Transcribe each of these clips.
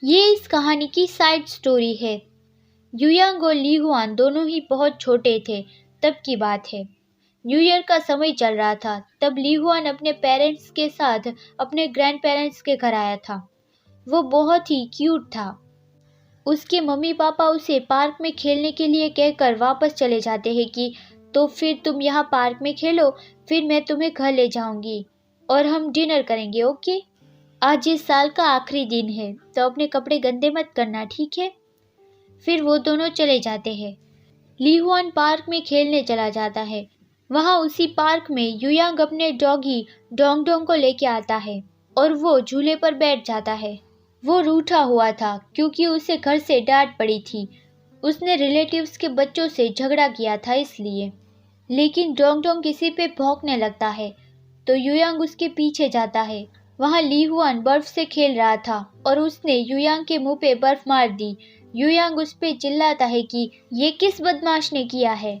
ये इस कहानी की साइड स्टोरी है। युयांग और ली हुआन दोनों ही बहुत छोटे थे। तब की बात है, न्यू ईयर का समय चल रहा था। तब ली हुआन अपने पेरेंट्स के साथ अपने ग्रैंड पेरेंट्स के घर आया था। वो बहुत ही क्यूट था। उसके मम्मी पापा उसे पार्क में खेलने के लिए कहकर वापस चले जाते हैं कि तो फिर तुम यहाँ पार्क में खेलो, फिर मैं तुम्हें घर ले जाऊंगी और हम डिनर करेंगे, ओके। आज इस साल का आखिरी दिन है तो अपने कपड़े गंदे मत करना, ठीक है। फिर वो दोनों चले जाते हैं। ली हुआन पार्क में खेलने चला जाता है। वहाँ उसी पार्क में युयांग अपने डॉगी डोंग डोंग को लेके आता है और वो झूले पर बैठ जाता है। वो रूठा हुआ था क्योंकि उसे घर से डांट पड़ी थी। उसने रिलेटिव्स के बच्चों से झगड़ा किया था इसलिए। लेकिन डोंग डोंग किसी पे भौंकने लगता है तो युयांग उसके पीछे जाता है। वहाँ ली हुआन बर्फ से खेल रहा था और उसने युयांग के मुंह पे बर्फ मार दी। युयांग उस पे चिल्लाता है कि ये किस बदमाश ने किया है।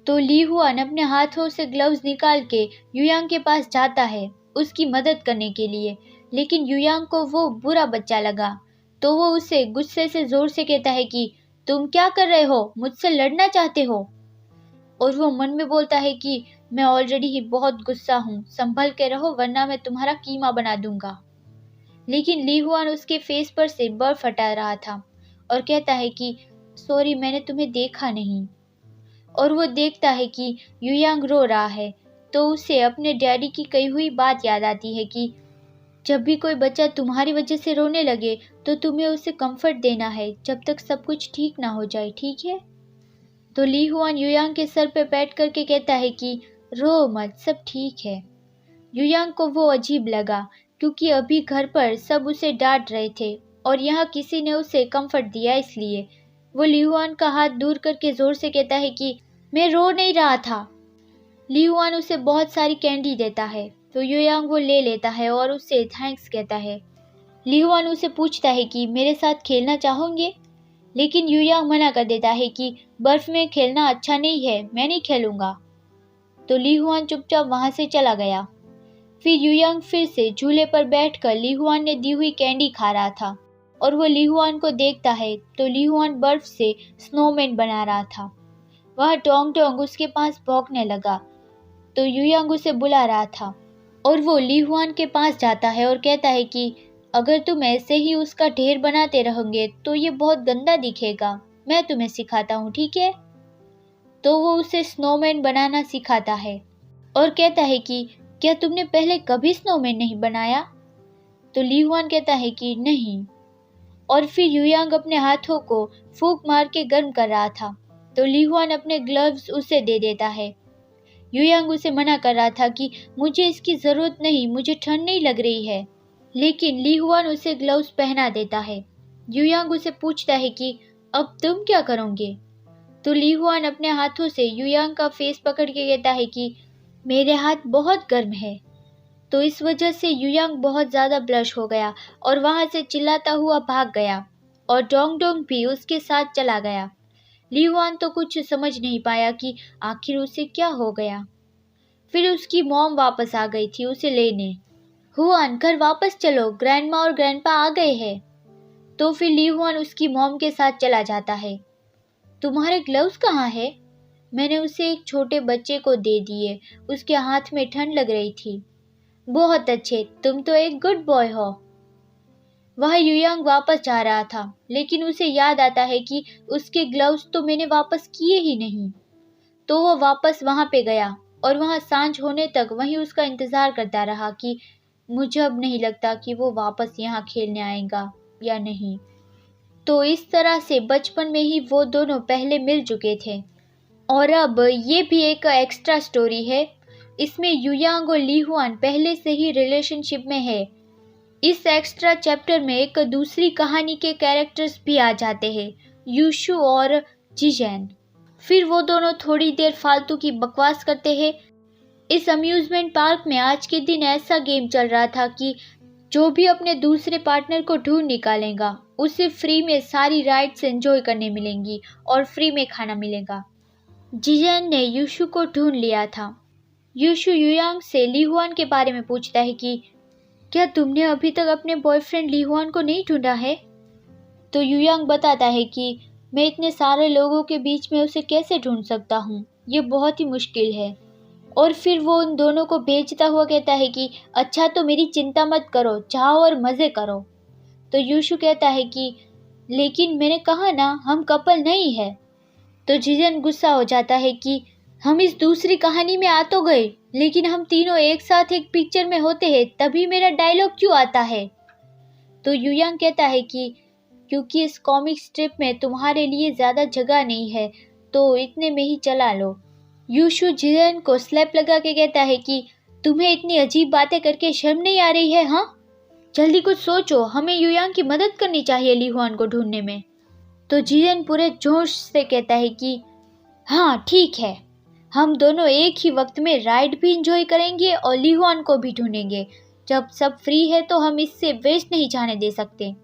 तो ली हुआन अपने हाथों से ग्लव्स निकाल के युयांग के पास जाता है उसकी मदद करने के लिए। लेकिन युयांग को वो बुरा बच्चा लगा तो वो उसे गुस्से से जोर से कहता है कि तुम क्या कर रहे हो, मुझसे लड़ना चाहते हो। और वो मन में बोलता है कि मैं ऑलरेडी ही बहुत गुस्सा हूँ, संभल के रहो वरना मैं तुम्हारा कीमा बना दूंगा। लेकिन ली हुआन उसके फेस पर से बर्फ हटा रहा था और कहता है कि सॉरी, मैंने तुम्हें देखा नहीं। और वो देखता है कि युयांग रो रहा है तो उसे अपने डैडी की कही हुई बात याद आती है कि जब भी कोई बच्चा तुम्हारी वजह से रोने लगे तो तुम्हें उसे कंफर्ट देना है जब तक सब कुछ ठीक ना हो जाए, ठीक है। तो ली हुआन युयांग के सर पे बैठ करके कहता है कि रो मत, सब ठीक है। युयांग को वो अजीब लगा क्योंकि अभी घर पर सब उसे डांट रहे थे और यहाँ किसी ने उसे कंफर्ट दिया, इसलिए वो ली हुआन का हाथ दूर करके जोर से कहता है कि मैं रो नहीं रहा था। ली हुआन उसे बहुत सारी कैंडी देता है तो युयांग वो ले लेता है और उससे थैंक्स कहता है। ली हुआन उसे पूछता है कि मेरे साथ खेलना चाहोगे, लेकिन युयांग मना कर देता है कि बर्फ में खेलना अच्छा नहीं है, मैं नहीं खेलूंगा। तो ली हुआन चुपचाप वहां से चला गया। फिर युयांग फिर से झूले पर बैठकर ली हुआन ने दी हुई कैंडी खा रहा था और वो ली हुआन को देखता है तो ली हुआन बर्फ से स्नोमैन बना रहा था। वह टोंग टोंग उसके पास भौंकने लगा तो युयांग उसे बुला रहा था और वो ली हुआन के पास जाता है और कहता है कि अगर तुम ऐसे ही उसका ढेर बनाते रहोगे तो ये बहुत गंदा दिखेगा, मैं तुम्हें सिखाता हूँ, ठीक है। तो वो उसे स्नोमैन बनाना सिखाता है और कहता है कि क्या तुमने पहले कभी स्नोमैन नहीं बनाया। तो ली हुआन कहता है कि नहीं। और फिर युयांग अपने हाथों को फूंक मार के गर्म कर रहा था तो ली हुआन अपने ग्लव्स उसे दे देता है। युयांग उसे मना कर रहा था कि मुझे इसकी जरूरत नहीं, मुझे ठंड नहीं लग रही है। लेकिन ली हुआन उसे ग्लव्स पहना देता है। युयांग उसे पूछता है कि अब तुम क्या करोगे। तो ली हुआन अपने हाथों से युयांग का फेस पकड़ के कहता है कि मेरे हाथ बहुत गर्म है। तो इस वजह से युयांग बहुत ज्यादा ब्लश हो गया और वहां से चिल्लाता हुआ भाग गया और डोंग डोंग भी उसके साथ चला गया। ली हुआन तो कुछ समझ नहीं पाया कि आखिर उसे क्या हो गया। फिर उसकी मॉम वापस आ गई थी उसे लेने। हुआन, घर वापस चलो, ग्रैंडमा और ग्रैंडपा आ गए हैं। तो फिर ली हुआन उसकी मॉम के साथ चला जाता है। तुम्हारे ग्लव्स कहाँ है। मैंने उसे एक छोटे बच्चे को दे दिए, उसके हाथ में ठंड लग रही थी। बहुत अच्छे, तुम तो एक गुड बॉय हो। वह युयांग वापस जा रहा था लेकिन उसे याद आता है कि उसके ग्लव्स तो मैंने वापस किए ही नहीं। तो वो वापस वहां पे गया और वहां सांझ होने तक वहीं उसका इंतजार करता रहा कि मुझे अब नहीं लगता कि वो वापस यहाँ खेलने आएगा या नहीं। तो इस तरह से बचपन में ही वो दोनों पहले मिल चुके थे और अब ये भी एक एक्स्ट्रा स्टोरी है। इसमें युयांग और ली हुआन पहले से ही रिलेशनशिप में है। इस एक्स्ट्रा चैप्टर में एक दूसरी कहानी के कैरेक्टर्स भी आ जाते हैं, यूशु और जिजैन। फिर वो दोनों थोड़ी देर फालतू की बकवास करते हैं। इस अम्यूजमेंट पार्क में आज के दिन ऐसा गेम चल रहा था कि जो भी अपने दूसरे पार्टनर को ढूंढ निकालेगा उसे फ्री में सारी राइड्स एंजॉय करने मिलेंगी और फ्री में खाना मिलेगा। जिजैन ने यूशु को ढूंढ लिया था। यूशु युयांग से ली हुआन के बारे में पूछता है कि क्या तुमने अभी तक अपने बॉयफ्रेंड ली हुआन को नहीं ढूंढा है। तो युयांग बताता है कि मैं इतने सारे लोगों के बीच में उसे कैसे ढूंढ सकता हूँ, ये बहुत ही मुश्किल है। और फिर वो उन दोनों को भेजता हुआ कहता है कि अच्छा तो मेरी चिंता मत करो, जाओ और मज़े करो। तो यूशु कहता है कि लेकिन मैंने कहा ना हम कपल नहीं है। तो जिजन गुस्सा हो जाता है कि हम इस दूसरी कहानी में आ तो गए, लेकिन हम तीनों एक साथ एक पिक्चर में होते हैं तभी मेरा डायलॉग क्यों आता है। तो युयांग कहता है कि क्योंकि इस कॉमिक स्ट्रिप में तुम्हारे लिए ज़्यादा जगह नहीं है तो इतने में ही चला लो। यूशु जिजन को स्लैप लगा के कहता है कि तुम्हें इतनी अजीब बातें करके शर्म नहीं आ रही है? हाँ, जल्दी कुछ सोचो, हमें युयांग की मदद करनी चाहिए लीहुआन को ढूंढने में। तो जिजन पूरे जोश से कहता है कि हाँ ठीक है, हम दोनों एक ही वक्त में राइड भी इंजॉय करेंगे और लीहुआन को भी ढूंढेंगे। जब सब फ्री है तो हम इससे वेस्ट नहीं जाने दे सकते।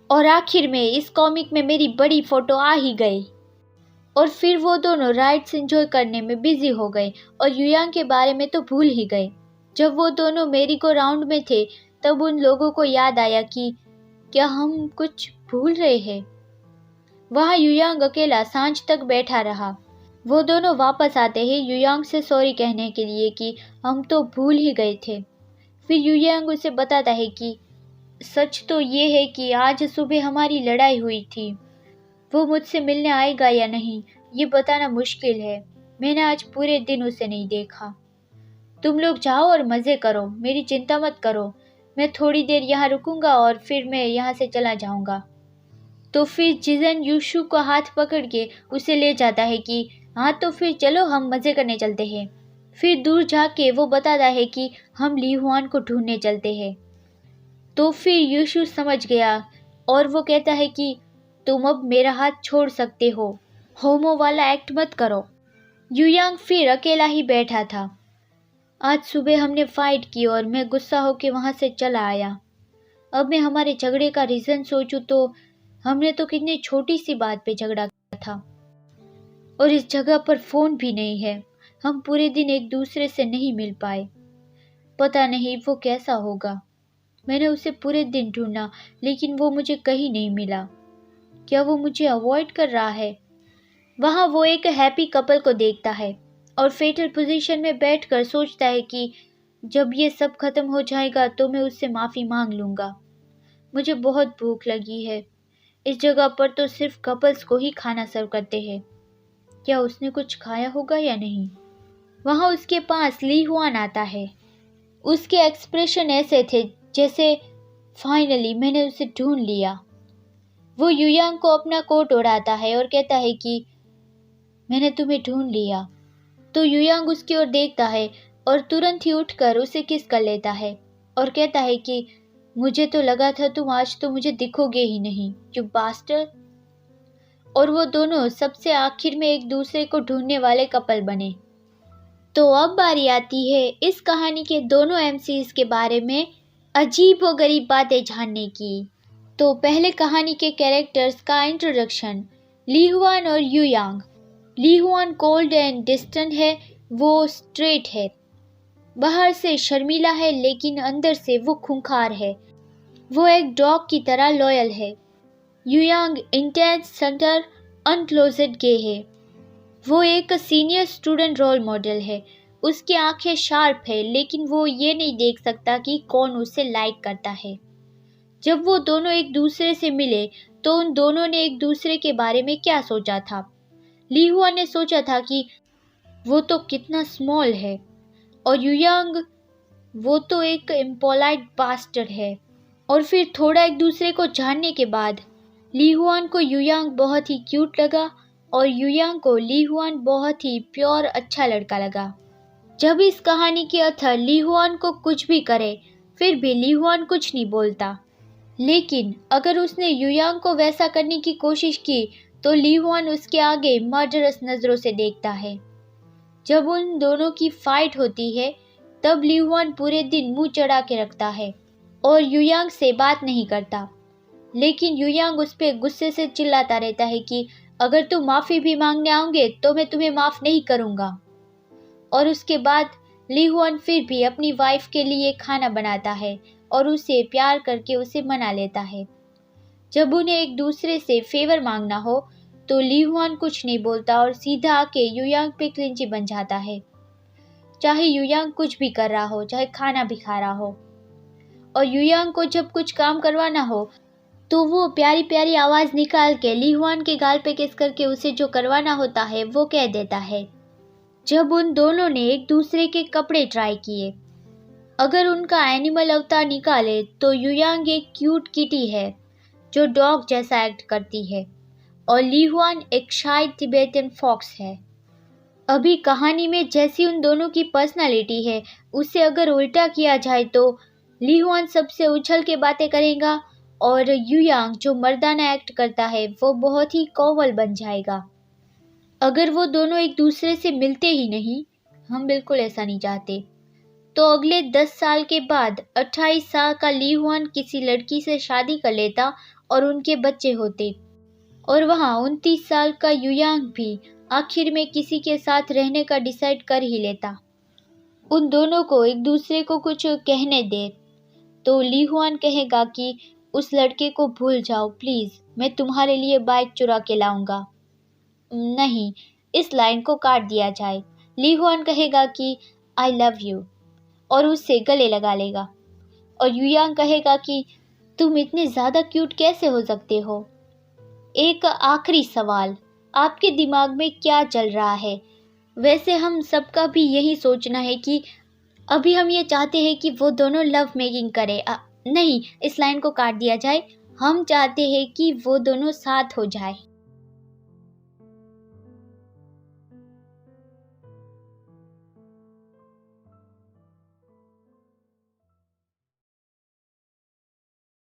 और आखिर में इस कॉमिक में मेरी बड़ी फोटो आ ही गई। और फिर वो दोनों राइड्स एंजॉय करने में बिजी हो गए और युयांग के बारे में तो भूल ही गए। जब वो दोनों मेरी को राउंड में थे तब उन लोगों को याद आया कि क्या हम कुछ भूल रहे हैं। वहाँ युयांग अकेला सांझ तक बैठा रहा। वो दोनों वापस आते हैं युयांग से सॉरी कहने के लिए कि हम तो भूल ही गए थे। फिर युयांग उसे बताता है कि सच तो ये है कि आज सुबह हमारी लड़ाई हुई थी। वो मुझसे मिलने आएगा या नहीं ये बताना मुश्किल है। मैंने आज पूरे दिन उसे नहीं देखा। तुम लोग जाओ और मज़े करो, मेरी चिंता मत करो। मैं थोड़ी देर यहाँ रुकूंगा और फिर मैं यहाँ से चला जाऊँगा। तो फिर जिजन यूशु को हाथ पकड़ के उसे ले जाता है कि हाँ तो फिर चलो हम मज़े करने चलते हैं। फिर दूर जाके वो बताता है कि हम लीहुआन को ढूंढने चलते हैं। तो फिर यूशु समझ गया और वो कहता है कि तुम अब मेरा हाथ छोड़ सकते हो, होमो वाला एक्ट मत करो। युयांग फिर अकेला ही बैठा था। आज सुबह हमने फाइट की और मैं गुस्सा होके वहाँ से चला आया। अब मैं हमारे झगड़े का रीज़न सोचूं तो हमने तो कितनी छोटी सी बात पे झगड़ा किया था और इस जगह पर फ़ोन भी नहीं है। हम पूरे दिन एक दूसरे से नहीं मिल पाए। पता नहीं वो कैसा होगा। मैंने उसे पूरे दिन ढूंढा लेकिन वो मुझे कहीं नहीं मिला। क्या वो मुझे अवॉइड कर रहा है? वहाँ वो एक हैप्पी कपल को देखता है और फेटल पोजीशन में बैठकर सोचता है कि जब ये सब खत्म हो जाएगा तो मैं उससे माफ़ी मांग लूँगा। मुझे बहुत भूख लगी है। इस जगह पर तो सिर्फ कपल्स को ही खाना सर्व करते हैं। क्या उसने कुछ खाया होगा या नहीं? वहाँ उसके पास लीहुआन आता है। उसके एक्सप्रेशन ऐसे थे जैसे फाइनली मैंने उसे ढूंढ लिया। वो युयांग को अपना कोट ओढ़ाता है और कहता है कि मैंने तुम्हें ढूंढ लिया। तो युयांग उसकी ओर देखता है और तुरंत ही उठकर उसे किस कर लेता है और कहता है कि मुझे तो लगा था तुम आज तो मुझे दिखोगे ही नहीं, यू बास्टर्ड। और वो दोनों सबसे आखिर में एक दूसरे को ढूंढने वाले कपल बने। तो अब बारी आती है इस कहानी के दोनों एमसीज के बारे में अजीब व गरीब बातें जानने की। तो पहले कहानी के कैरेक्टर्स का इंट्रोडक्शन। लीहुआन और युयांग। लीहुआन कोल्ड एंड डिस्टेंट है, वो स्ट्रेट है। बाहर से शर्मीला है लेकिन अंदर से वो खूंखार है। वो एक डॉग की तरह लॉयल है। युयांग इंटेंस सटर अनक्लोजेड गे है। वो एक सीनियर स्टूडेंट रोल मॉडल है। उसकी आंखें शार्प है लेकिन वो ये नहीं देख सकता कि कौन उसे लाइक करता है। जब वो दोनों एक दूसरे से मिले तो उन दोनों ने एक दूसरे के बारे में क्या सोचा था। लीहुआ ने सोचा था कि वो तो कितना स्मॉल है और युयांग वो तो एक इम्पोलाइट बास्टर्ड है। और फिर थोड़ा एक दूसरे को जानने के बाद लीहुआन को युयांग बहुत ही क्यूट लगा और युयांग को लीहुआन बहुत ही प्योर अच्छा लड़का लगा। जब इस कहानी के अथर लीहुआन को कुछ भी करे फिर भी लीहुआन कुछ नहीं बोलता, लेकिन अगर उसने युयांग को वैसा करने की कोशिश की तो लीहुआन उसके आगे मर्डरस नज़रों से देखता है। जब उन दोनों की फाइट होती है तब लीहुआन पूरे दिन मुंह चढ़ा के रखता है और युयांग से बात नहीं करता, लेकिन युयांग उस पर गुस्से से चिल्लाता रहता है कि अगर तुम माफ़ी भी मांगने आओगे तो मैं तुम्हें माफ़ नहीं करूँगा। और उसके बाद लीहुआन फिर भी अपनी वाइफ के लिए खाना बनाता है और उसे प्यार करके उसे मना लेता है। जब उन्हें एक दूसरे से फेवर मांगना हो तो ली हुआन कुछ नहीं बोलता और सीधा आके युयांग पे क्लिंची बन जाता है। चाहे युयांग कुछ भी कर रहा हो, चाहे खाना भी खा रहा हो, और युयांग को जब कुछ काम करवाना हो तो वो प्यारी प्यारी आवाज़ निकाल के ली हुआन के गाल पे किस करके उसे जो करवाना होता है वो कह देता है। जब उन दोनों ने एक दूसरे के कपड़े ट्राई किए, अगर उनका एनिमल अवतार निकाले तो युयांग एक क्यूट किटी है जो डॉग जैसा एक्ट करती है और ली हुआन एक शाय तिबेटियन फॉक्स है। अभी कहानी में जैसी उन दोनों की पर्सनालिटी है उसे अगर उल्टा किया जाए तो ली हुआन सबसे उछल के बातें करेगा और युयांग जो मर्दाना एक्ट करता है वो बहुत ही कोवल बन जाएगा। अगर वो दोनों एक दूसरे से मिलते ही नहीं, हम बिल्कुल ऐसा नहीं चाहते, तो अगले 10 साल के बाद 28 साल का ली हुआन किसी लड़की से शादी कर लेता और उनके बच्चे होते, और वहाँ 29 साल का युयांग भी आखिर में किसी के साथ रहने का डिसाइड कर ही लेता। उन दोनों को एक दूसरे को कुछ कहने दे तो ली हुआन कहेगा कि उस लड़के को भूल जाओ प्लीज़, मैं तुम्हारे लिए बाइक चुरा के लाऊंगा। नहीं, इस लाइन को काट दिया जाए। ली हुआन कहेगा कि आई लव यू और उससे गले लगा लेगा, और युयांग कहेगा कि तुम इतने ज़्यादा क्यूट कैसे हो सकते हो। एक आखिरी सवाल, आपके दिमाग में क्या चल रहा है? वैसे हम सबका भी यही सोचना है कि अभी हम ये चाहते हैं कि वो दोनों लव मेकिंग करें। नहीं, इस लाइन को काट दिया जाए। हम चाहते हैं कि वो दोनों साथ हो जाए।